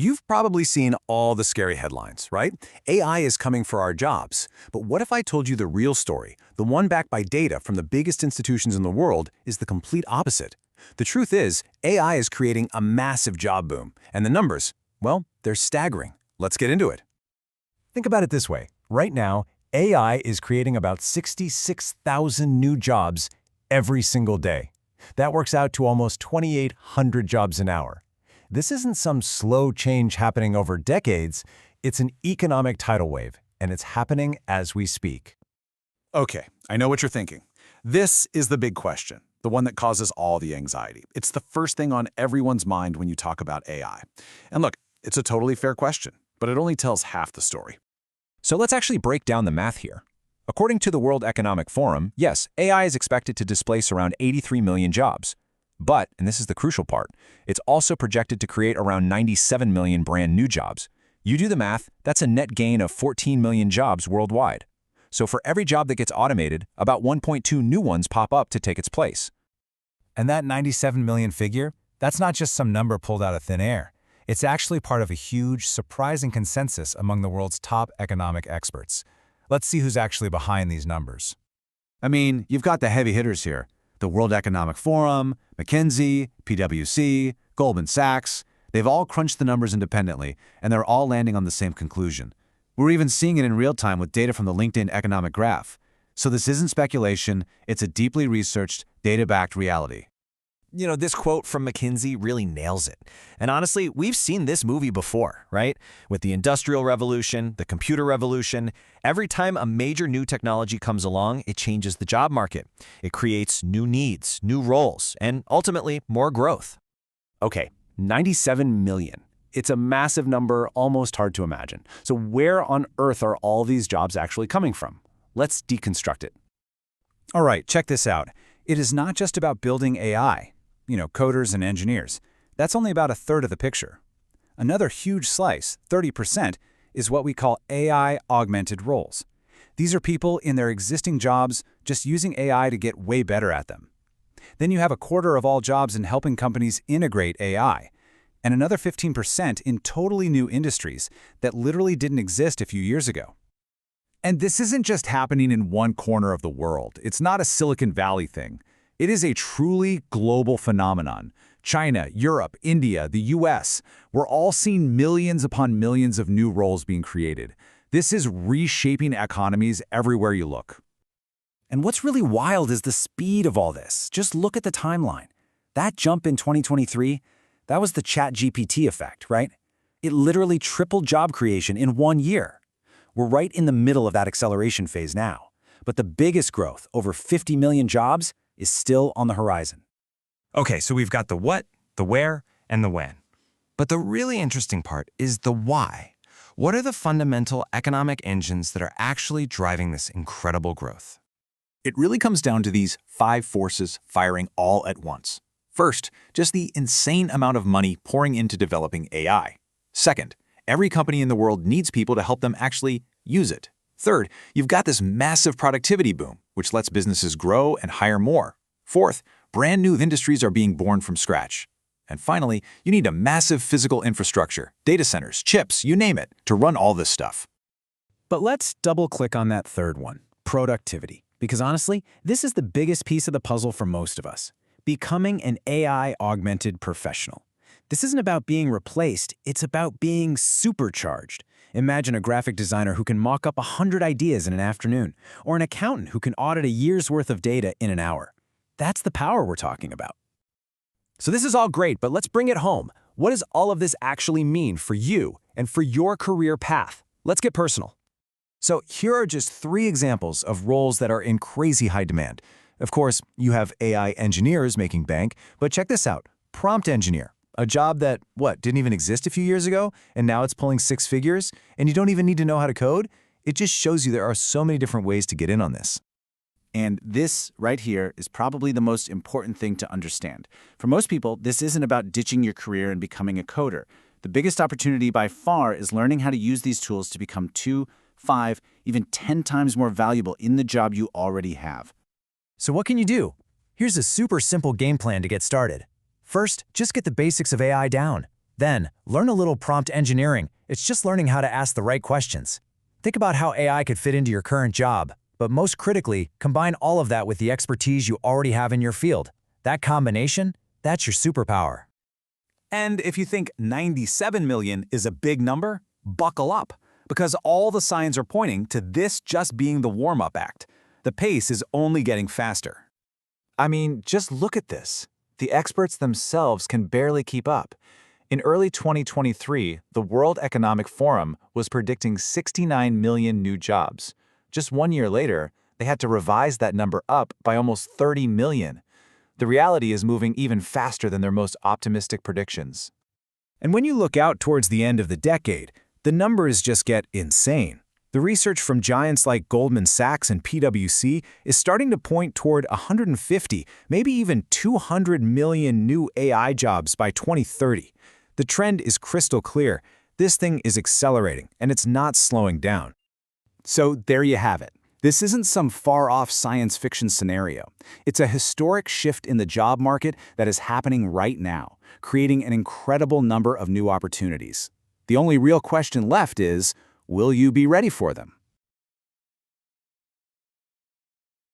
You've probably seen all the scary headlines, right? AI is coming for our jobs. But what if I told you the real story, the one backed by data from the biggest institutions in the world, is the complete opposite? The truth is, AI is creating a massive job boom, and the numbers, well, they're staggering. Let's get into it. Think about it this way. Right now, AI is creating about 66,000 new jobs every single day. That works out to almost 2,800 jobs an hour. This isn't some slow change happening over decades. It's an economic tidal wave, and it's happening as we speak. Okay, I know what you're thinking. This is the big question, the one that causes all the anxiety. It's the first thing on everyone's mind when you talk about AI. And look, it's a totally fair question, but it only tells half the story. So let's actually break down the math here. According to the World Economic Forum, yes, AI is expected to displace around 83 million jobs. But, and this is the crucial part, it's also projected to create around 97 million brand new jobs. You do the math, that's a net gain of 14 million jobs worldwide. So for every job that gets automated, about 1.2 new ones pop up to take its place. And that 97 million figure, that's not just some number pulled out of thin air. It's actually part of a huge, surprising consensus among the world's top economic experts. Let's see who's actually behind these numbers. I mean, you've got the heavy hitters here. The World Economic Forum, McKinsey, PwC, Goldman Sachs, they've all crunched the numbers independently, and they're all landing on the same conclusion. We're even seeing it in real time with data from the LinkedIn Economic Graph. So this isn't speculation, it's a deeply researched, data-backed reality. You know, this quote from McKinsey really nails it. And honestly, we've seen this movie before, right? With the Industrial Revolution, the Computer Revolution, every time a major new technology comes along, it changes the job market. It creates new needs, new roles, and ultimately more growth. Okay, 97 million. It's a massive number, almost hard to imagine. So where on earth are all these jobs actually coming from? Let's deconstruct it. All right, check this out. It is not just about building AI. Coders and engineers. That's only about a third of the picture. Another huge slice, 30%, is what we call AI-augmented roles. These are people in their existing jobs just using AI to get way better at them. Then you have a quarter of all jobs in helping companies integrate AI, and another 15% in totally new industries that literally didn't exist a few years ago. And this isn't just happening in one corner of the world. It's not a Silicon Valley thing. It is a truly global phenomenon. China, Europe, India, the US, we're all seeing millions upon millions of new roles being created. This is reshaping economies everywhere you look. And what's really wild is the speed of all this. Just look at the timeline. That jump in 2023, that was the ChatGPT effect, right? It literally tripled job creation in 1 year. We're right in the middle of that acceleration phase now. But the biggest growth, over 50 million jobs, is still on the horizon. Okay, so we've got the what, the where, and the when. But the really interesting part is the why. What are the fundamental economic engines that are actually driving this incredible growth? It really comes down to these 5 forces firing all at once. First, just the insane amount of money pouring into developing AI. Second, every company in the world needs people to help them actually use it. Third, you've got this massive productivity boom, which lets businesses grow and hire more. Fourth, brand new industries are being born from scratch. And finally, you need a massive physical infrastructure, data centers, chips, you name it, to run all this stuff. But let's double-click on that third one, productivity. Because honestly, this is the biggest piece of the puzzle for most of us. Becoming an AI-augmented professional. This isn't about being replaced, it's about being supercharged. Imagine a graphic designer who can mock up 100 ideas in an afternoon, or an accountant who can audit a year's worth of data in an hour. That's the power we're talking about. So this is all great, but let's bring it home. What does all of this actually mean for you and for your career path? Let's get personal. So here are just 3 examples of roles that are in crazy high demand. Of course, you have AI engineers making bank, but check this out. Prompt engineer. A job that, didn't even exist a few years ago, and now it's pulling 6 figures, and you don't even need to know how to code? It just shows you there are so many different ways to get in on this. And this right here is probably the most important thing to understand. For most people, this isn't about ditching your career and becoming a coder. The biggest opportunity by far is learning how to use these tools to become 2, 5, even 10 times more valuable in the job you already have. So what can you do? Here's a super simple game plan to get started. First, just get the basics of AI down. Then, learn a little prompt engineering. It's just learning how to ask the right questions. Think about how AI could fit into your current job, but most critically, combine all of that with the expertise you already have in your field. That combination, that's your superpower. And if you think 97 million is a big number, buckle up, because all the signs are pointing to this just being the warm-up act. The pace is only getting faster. I mean, just look at this. The experts themselves can barely keep up. In early 2023, the World Economic Forum was predicting 69 million new jobs. Just 1 year later, they had to revise that number up by almost 30 million. The reality is moving even faster than their most optimistic predictions. And when you look out towards the end of the decade, the numbers just get insane. The research from giants like Goldman Sachs and PwC is starting to point toward 150, maybe even 200 million new AI jobs by 2030. The trend is crystal clear. This thing is accelerating, and it's not slowing down. So there you have it. This isn't some far-off science fiction scenario. It's a historic shift in the job market that is happening right now, creating an incredible number of new opportunities. The only real question left is, will you be ready for them?